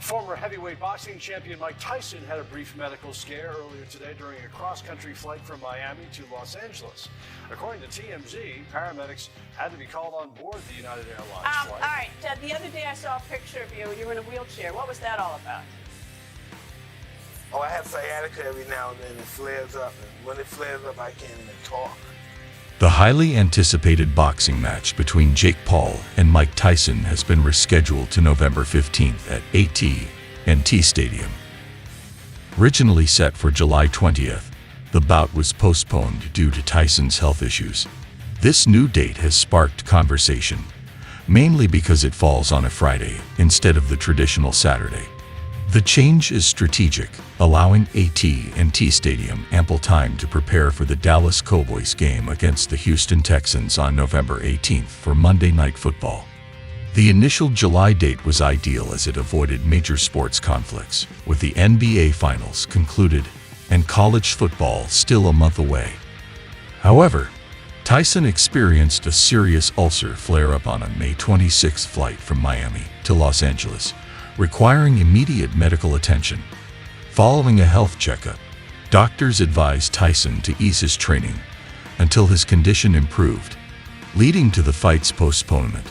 Former heavyweight boxing champion Mike Tyson had a brief medical scare earlier today during a cross-country flight from Miami to Los Angeles. According to TMZ, paramedics had to be called on board the United Airlines flight. All right, the other day I saw a picture of you. You were in a wheelchair. What was that all about? Oh, I have sciatica every now and then. It flares up, and when it flares up, I can't even talk. The highly anticipated boxing match between Jake Paul and Mike Tyson has been rescheduled to November 15th at AT&T Stadium. Originally set for July 20th, the bout was postponed due to Tyson's health issues. This new date has sparked conversation, mainly because it falls on a Friday instead of the traditional Saturday. The change is strategic, allowing AT&T Stadium ample time to prepare for the Dallas Cowboys game against the Houston Texans on November 18th for Monday Night Football. The initial July date was ideal as it avoided major sports conflicts, with the NBA Finals concluded and college football still a month away. However, Tyson experienced a serious ulcer flare-up on a May 26th flight from Miami to Los Angeles, requiring immediate medical attention. Following a health checkup, doctors advised Tyson to ease his training until his condition improved, leading to the fight's postponement.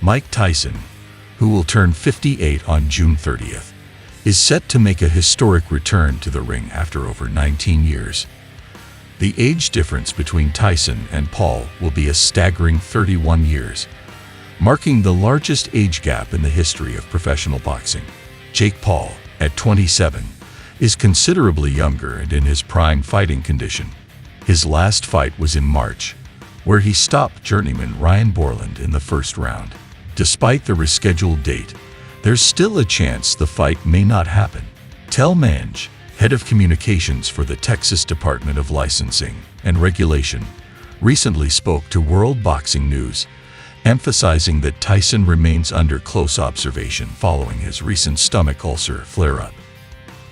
Mike Tyson, who will turn 58 on June 30th, is set to make a historic return to the ring after over 19 years. The age difference between Tyson and Paul will be a staggering 31 years, marking the largest age gap in the history of professional boxing. Jake Paul, at 27, is considerably younger and in his prime fighting condition. His last fight was in March, where he stopped journeyman Ryan Borland in the first round. Despite the rescheduled date, there's still a chance the fight may not happen. Tel Mange, head of communications for the Texas Department of Licensing and Regulation, recently spoke to World Boxing News, emphasizing that Tyson remains under close observation following his recent stomach ulcer flare-up.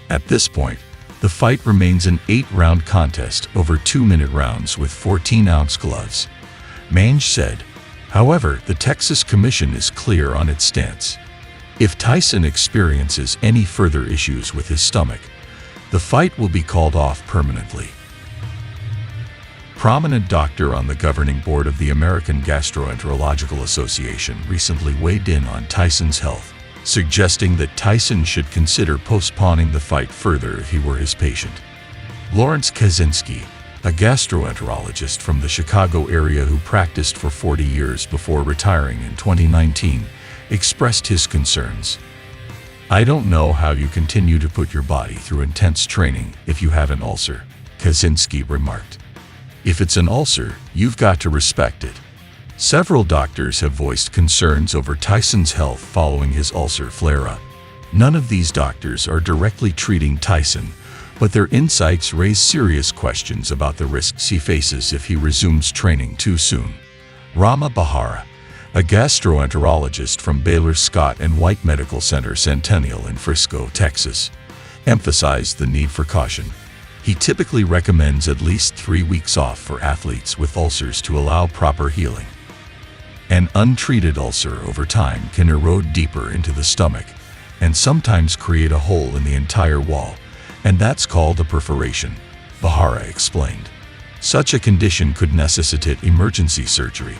At this point, the fight remains an 8-round contest over 2-minute rounds with 14-ounce gloves. Mange said, however, the Texas Commission is clear on its stance. If Tyson experiences any further issues with his stomach, the fight will be called off permanently. Prominent doctor on the governing board of the American Gastroenterological Association recently weighed in on Tyson's health, suggesting that Tyson should consider postponing the fight further if he were his patient. Lawrence Kaczynski, a gastroenterologist from the Chicago area who practiced for 40 years before retiring in 2019, expressed his concerns. "I don't know how you continue to put your body through intense training if you have an ulcer," Kaczynski remarked. "If it's an ulcer, you've got to respect it." Several doctors have voiced concerns over Tyson's health following his ulcer flare-up. None of these doctors are directly treating Tyson, but their insights raise serious questions about the risks he faces if he resumes training too soon. Rama Bahara, a gastroenterologist from Baylor Scott and White Medical Center Centennial in Frisco, Texas, emphasized the need for caution. He typically recommends at least 3 weeks off for athletes with ulcers to allow proper healing. An untreated ulcer over time can erode deeper into the stomach and sometimes create a hole in the entire wall, and that's called a perforation, Bahara explained. Such a condition could necessitate emergency surgery,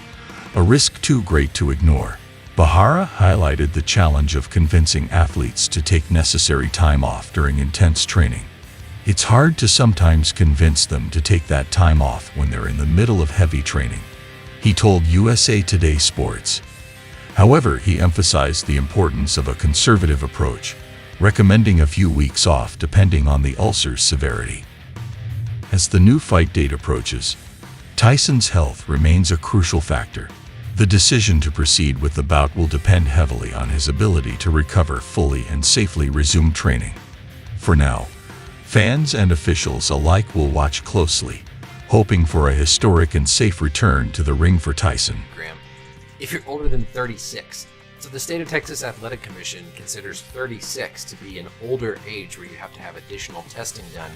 a risk too great to ignore. Bahara highlighted the challenge of convincing athletes to take necessary time off during intense training. It's hard to sometimes convince them to take that time off when they're in the middle of heavy training, he told USA Today Sports. However, he emphasized the importance of a conservative approach, recommending a few weeks off depending on the ulcer's severity. As the new fight date approaches, Tyson's health remains a crucial factor. The decision to proceed with the bout will depend heavily on his ability to recover fully and safely resume training. For now, fans and officials alike will watch closely, hoping for a historic and safe return to the ring for Tyson. Graham, if you're older than 36, so the State of Texas Athletic Commission considers 36 to be an older age where you have to have additional testing done.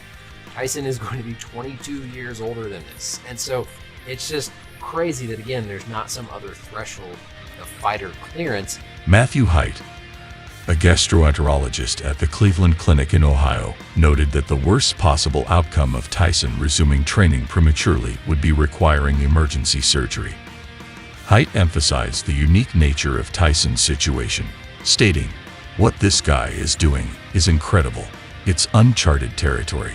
Tyson is going to be 22 years older than this. And so it's just crazy that, again, there's not some other threshold of fighter clearance. Matthew Height, a gastroenterologist at the Cleveland Clinic in Ohio, noted that the worst possible outcome of Tyson resuming training prematurely would be requiring emergency surgery. Haidt emphasized the unique nature of Tyson's situation, stating, "What this guy is doing is incredible. It's uncharted territory.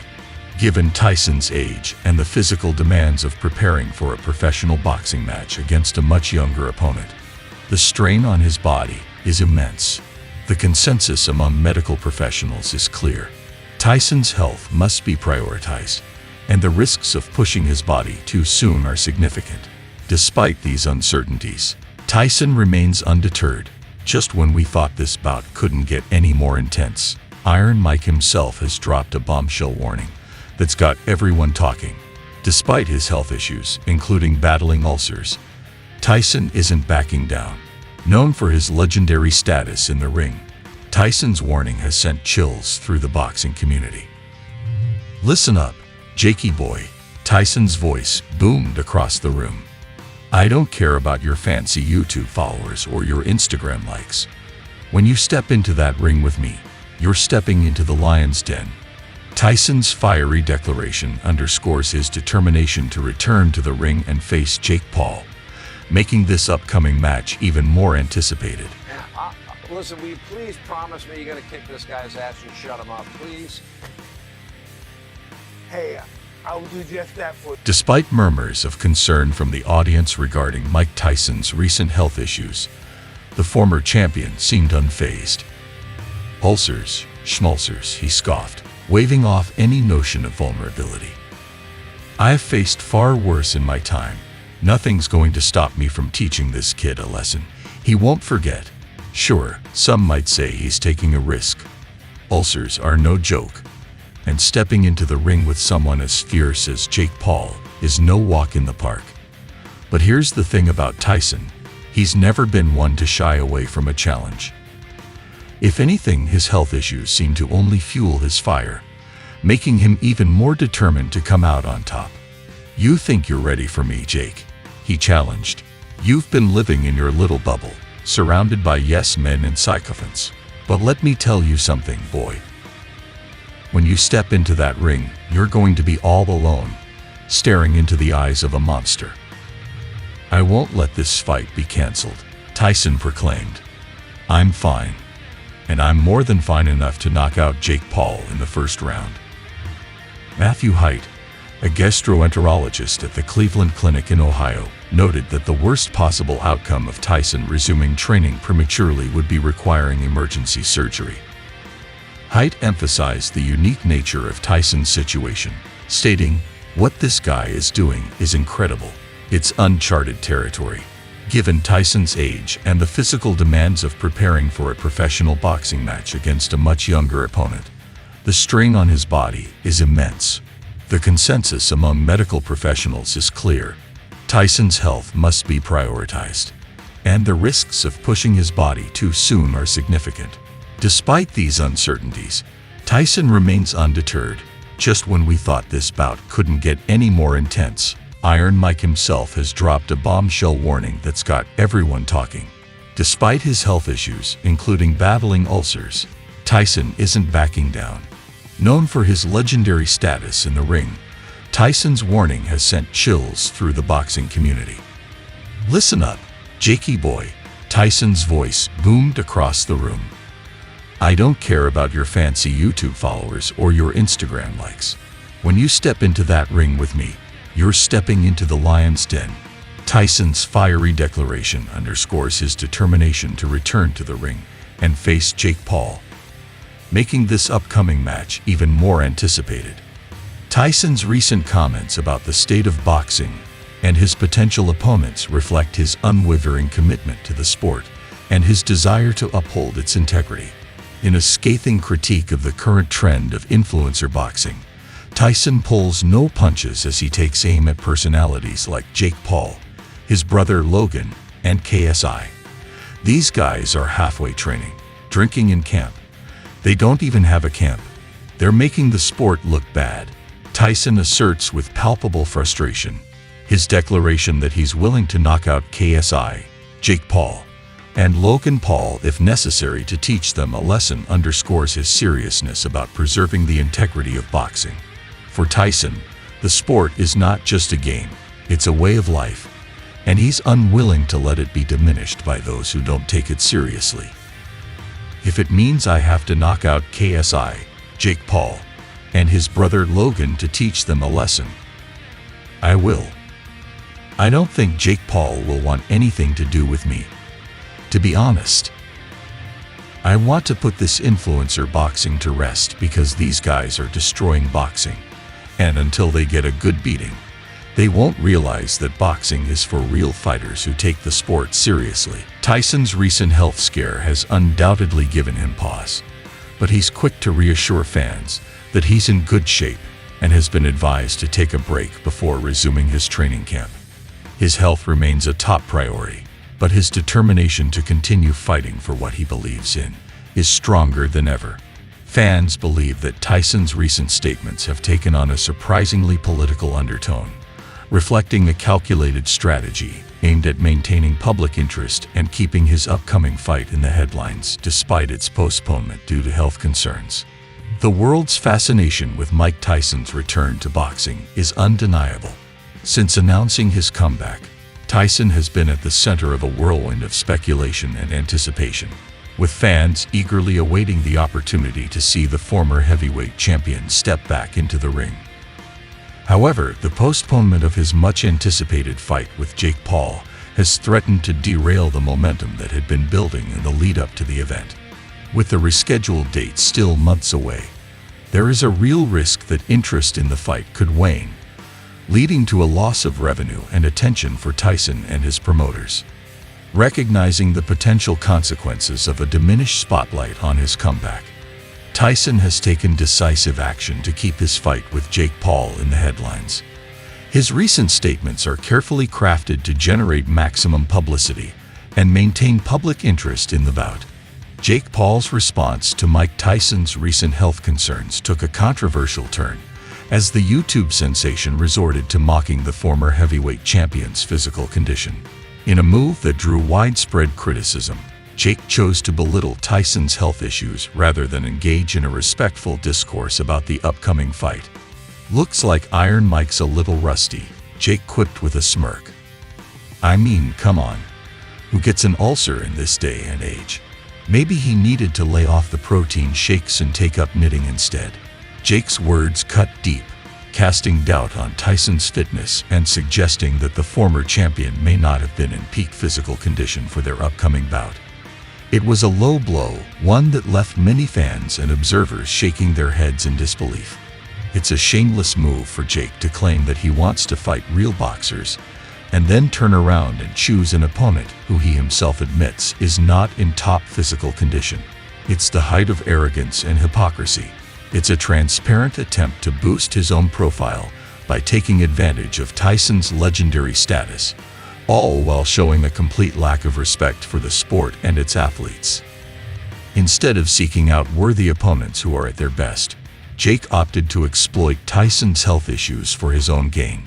Given Tyson's age and the physical demands of preparing for a professional boxing match against a much younger opponent, the strain on his body is immense. The consensus among medical professionals is clear. Tyson's health must be prioritized, and the risks of pushing his body too soon are significant." Despite these uncertainties, Tyson remains undeterred. Just when we thought this bout couldn't get any more intense, Iron Mike himself has dropped a bombshell warning that's got everyone talking. Despite his health issues, including battling ulcers, Tyson isn't backing down. Known for his legendary status in the ring, Tyson's warning has sent chills through the boxing community. "Listen up, Jakey boy," Tyson's voice boomed across the room. "I don't care about your fancy YouTube followers or your Instagram likes. When you step into that ring with me, you're stepping into the lion's den." Tyson's fiery declaration underscores his determination to return to the ring and face Jake Paul, making this upcoming match even more anticipated. Listen, will you please promise me you're going to kick this guy's ass and shut him up, please? Hey, I will do just that for. Despite murmurs of concern from the audience regarding Mike Tyson's recent health issues, the former champion seemed unfazed. "Ulcers, schmulcers," he scoffed, waving off any notion of vulnerability. "I have faced far worse in my time. Nothing's going to stop me from teaching this kid a lesson. He won't forget." Sure, some might say he's taking a risk. Ulcers are no joke, and stepping into the ring with someone as fierce as Jake Paul is no walk in the park. But here's the thing about Tyson: he's never been one to shy away from a challenge. If anything, his health issues seem to only fuel his fire, making him even more determined to come out on top. "You think you're ready for me, Jake?" he challenged. "You've been living in your little bubble, surrounded by yes men and sycophants. But let me tell you something, boy. When you step into that ring, you're going to be all alone, staring into the eyes of a monster." "I won't let this fight be canceled," Tyson proclaimed. "I'm fine. And I'm more than fine enough to knock out Jake Paul in the first round." Matthew Haidt, a gastroenterologist at the Cleveland Clinic in Ohio, noted that the worst possible outcome of Tyson resuming training prematurely would be requiring emergency surgery. Haidt emphasized the unique nature of Tyson's situation, stating, "What this guy is doing is incredible. It's uncharted territory. Given Tyson's age and the physical demands of preparing for a professional boxing match against a much younger opponent, the strain on his body is immense. The consensus among medical professionals is clear. Tyson's health must be prioritized, and the risks of pushing his body too soon are significant." Despite these uncertainties, Tyson remains undeterred. Just when we thought this bout couldn't get any more intense, Iron Mike himself has dropped a bombshell warning that's got everyone talking. Despite his health issues, including battling ulcers, Tyson isn't backing down. Known for his legendary status in the ring, Tyson's warning has sent chills through the boxing community. "Listen up, Jakey boy," Tyson's voice boomed across the room. "I don't care about your fancy YouTube followers or your Instagram likes. When you step into that ring with me, you're stepping into the lion's den." Tyson's fiery declaration underscores his determination to return to the ring and face Jake Paul, making this upcoming match even more anticipated. Tyson's recent comments about the state of boxing and his potential opponents reflect his unwavering commitment to the sport and his desire to uphold its integrity. In a scathing critique of the current trend of influencer boxing, Tyson pulls no punches as he takes aim at personalities like Jake Paul, his brother Logan, and KSI. These guys are halfway training, drinking in camp. They don't even have a camp. They're making the sport look bad, Tyson asserts with palpable frustration. His declaration that he's willing to knock out KSI, Jake Paul, and Logan Paul, if necessary to teach them a lesson, underscores his seriousness about preserving the integrity of boxing. For Tyson, the sport is not just a game, it's a way of life, and he's unwilling to let it be diminished by those who don't take it seriously. If it means I have to knock out KSI, Jake Paul, and his brother Logan to teach them a lesson, I will. I don't think Jake Paul will want anything to do with me, to be honest. I want to put this influencer boxing to rest because these guys are destroying boxing, and until they get a good beating, they won't realize that boxing is for real fighters who take the sport seriously. Tyson's recent health scare has undoubtedly given him pause, but he's quick to reassure fans that he's in good shape and has been advised to take a break before resuming his training camp. His health remains a top priority, but his determination to continue fighting for what he believes in is stronger than ever. Fans believe that Tyson's recent statements have taken on a surprisingly political undertone, reflecting a calculated strategy aimed at maintaining public interest and keeping his upcoming fight in the headlines despite its postponement due to health concerns. The world's fascination with Mike Tyson's return to boxing is undeniable. Since announcing his comeback, Tyson has been at the center of a whirlwind of speculation and anticipation, with fans eagerly awaiting the opportunity to see the former heavyweight champion step back into the ring. However, the postponement of his much-anticipated fight with Jake Paul has threatened to derail the momentum that had been building in the lead-up to the event. With the rescheduled date still months away, there is a real risk that interest in the fight could wane, leading to a loss of revenue and attention for Tyson and his promoters. Recognizing the potential consequences of a diminished spotlight on his comeback, Tyson has taken decisive action to keep his fight with Jake Paul in the headlines. His recent statements are carefully crafted to generate maximum publicity and maintain public interest in the bout. Jake Paul's response to Mike Tyson's recent health concerns took a controversial turn, as the YouTube sensation resorted to mocking the former heavyweight champion's physical condition. In a move that drew widespread criticism, Jake chose to belittle Tyson's health issues rather than engage in a respectful discourse about the upcoming fight. "Looks like Iron Mike's a little rusty," Jake quipped with a smirk. "I mean, come on. Who gets an ulcer in this day and age? Maybe he needed to lay off the protein shakes and take up knitting instead." Jake's words cut deep, casting doubt on Tyson's fitness and suggesting that the former champion may not have been in peak physical condition for their upcoming bout. It was a low blow, one that left many fans and observers shaking their heads in disbelief. It's a shameless move for Jake to claim that he wants to fight real boxers, and then turn around and choose an opponent who he himself admits is not in top physical condition. It's the height of arrogance and hypocrisy. It's a transparent attempt to boost his own profile by taking advantage of Tyson's legendary status, all while showing a complete lack of respect for the sport and its athletes. Instead of seeking out worthy opponents who are at their best, Jake opted to exploit Tyson's health issues for his own gain.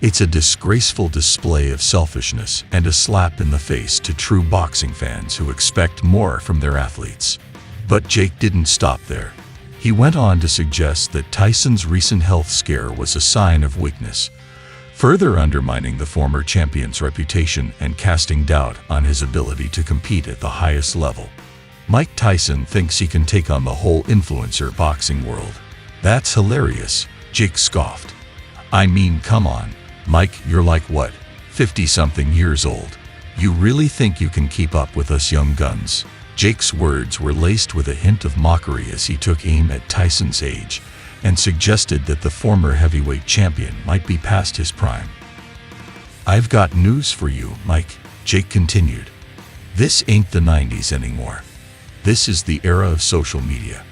It's a disgraceful display of selfishness and a slap in the face to true boxing fans who expect more from their athletes. But Jake didn't stop there. He went on to suggest that Tyson's recent health scare was a sign of weakness, further undermining the former champion's reputation and casting doubt on his ability to compete at the highest level. Mike Tyson thinks he can take on the whole influencer boxing world. "That's hilarious," Jake scoffed. "I mean, come on, Mike, you're like what, 50-something years old? You really think you can keep up with us young guns?" Jake's words were laced with a hint of mockery as he took aim at Tyson's age and suggested that the former heavyweight champion might be past his prime. "I've got news for you, Mike," Jake continued. "This ain't the 90s anymore. This is the era of social media,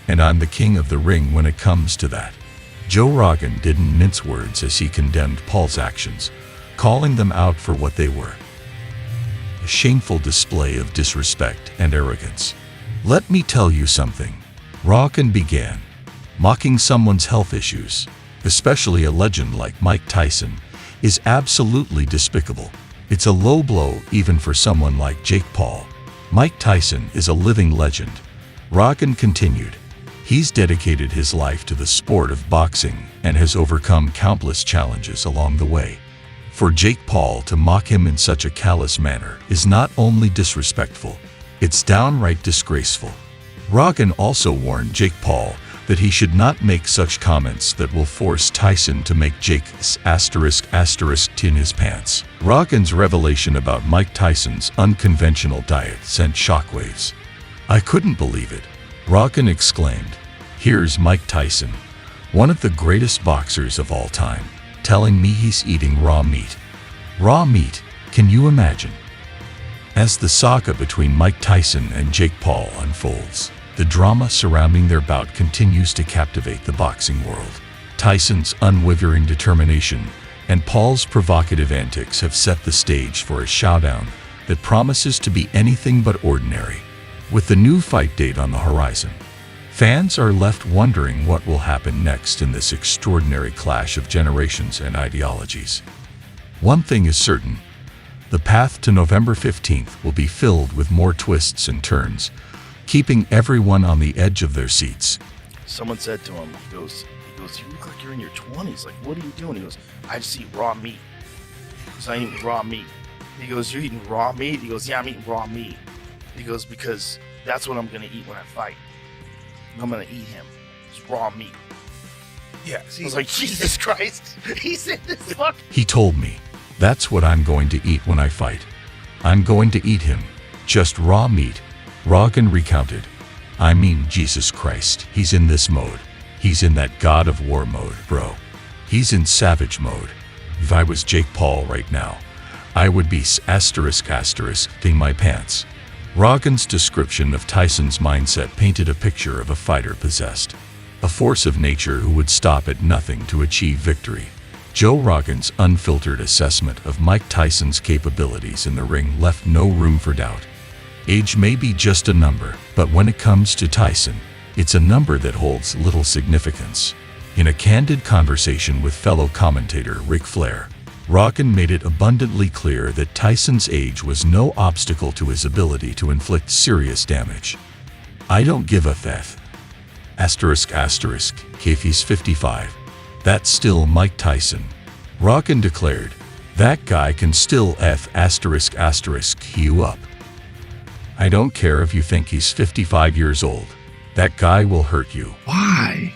and I'm the king of the ring when it comes to that." Joe Rogan didn't mince words as he condemned Paul's actions, calling them out for what they were: a shameful display of disrespect and arrogance. "Let me tell you something," Rogan began. "Mocking someone's health issues, especially a legend like Mike Tyson, is absolutely despicable. It's a low blow even for someone like Jake Paul. Mike Tyson is a living legend. Rogan continued. He's dedicated his life to the sport of boxing and has overcome countless challenges along the way. For Jake Paul to mock him in such a callous manner is not only disrespectful, it's downright disgraceful. Rogan also warned Jake Paul that he should not make such comments that will force Tyson to make Jake's *** in his pants. Rogan's revelation about Mike Tyson's unconventional diet sent shockwaves. "I couldn't believe it," Rogan exclaimed. "Here's Mike Tyson, one of the greatest boxers of all time, telling me he's eating raw meat. Raw meat, can you imagine?" As the saga between Mike Tyson and Jake Paul unfolds, the drama surrounding their bout continues to captivate the boxing world. Tyson's unwavering determination and Paul's provocative antics have set the stage for a showdown that promises to be anything but ordinary. With the new fight date on the horizon, fans are left wondering what will happen next in this extraordinary clash of generations and ideologies. One thing is certain: the path to November 15th will be filled with more twists and turns, keeping everyone on the edge of their seats. Someone said to him, he goes, "You look like you're in your 20s. Like, what are you doing?" He goes, "I just eat raw meat." He goes, "I eat raw meat." He goes, "You're eating raw meat?" He goes, "Yeah, I'm eating raw meat." He goes, "Because that's what I'm going to eat when I fight. I'm going to eat him. It's raw meat." Yeah, I was like, Jesus Christ. He said this fuck. He told me, "That's what I'm going to eat when I fight. I'm going to eat him. Just raw meat." Rogan recounted. "I mean, Jesus Christ, he's in this mode. He's in that God of War mode, bro. He's in savage mode. If I was Jake Paul right now, I would be ***ing my pants." Rogan's description of Tyson's mindset painted a picture of a fighter possessed, a force of nature who would stop at nothing to achieve victory. Joe Rogan's unfiltered assessment of Mike Tyson's capabilities in the ring left no room for doubt. Age may be just a number, but when it comes to Tyson, it's a number that holds little significance. In a candid conversation with fellow commentator Ric Flair, Rogan made it abundantly clear that Tyson's age was no obstacle to his ability to inflict serious damage. "I don't give a f***. If he's 55. That's still Mike Tyson," Rogan declared. "That guy can still you up. I don't care if you think he's 55 years old. That guy will hurt you." Why?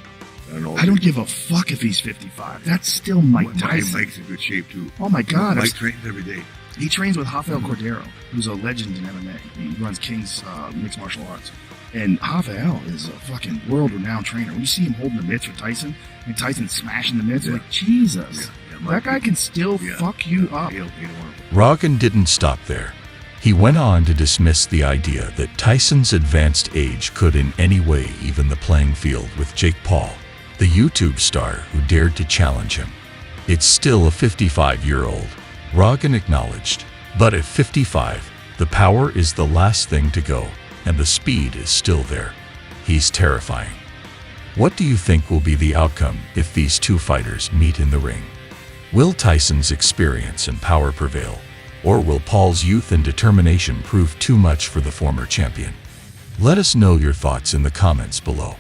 I don't give a fuck if he's 55. That's still Mike Tyson. Mike's in good shape too. Oh my God. Mike trains every day. He trains with Rafael Cordero, who's a legend in MMA. He runs King's Mixed Martial Arts. And Rafael is a fucking world-renowned trainer. When you see him holding the mitts for Tyson, and Tyson smashing the mitts, you're like, Jesus, that guy can still fuck you up. Rogan didn't stop there. He went on to dismiss the idea that Tyson's advanced age could in any way even the playing field with Jake Paul, the YouTube star who dared to challenge him. "It's still a 55-year-old, Rogan acknowledged. "But at 55, the power is the last thing to go, and the speed is still there. He's terrifying." What do you think will be the outcome if these two fighters meet in the ring? Will Tyson's experience and power prevail? Or will Paul's youth and determination prove too much for the former champion? Let us know your thoughts in the comments below.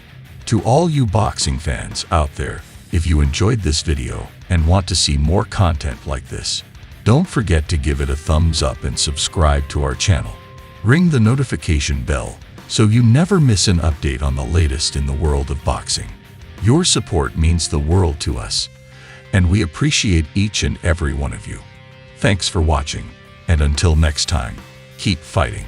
To all you boxing fans out there, if you enjoyed this video and want to see more content like this, don't forget to give it a thumbs up and subscribe to our channel. Ring the notification bell so you never miss an update on the latest in the world of boxing. Your support means the world to us, and we appreciate each and every one of you. Thanks for watching, and until next time, keep fighting.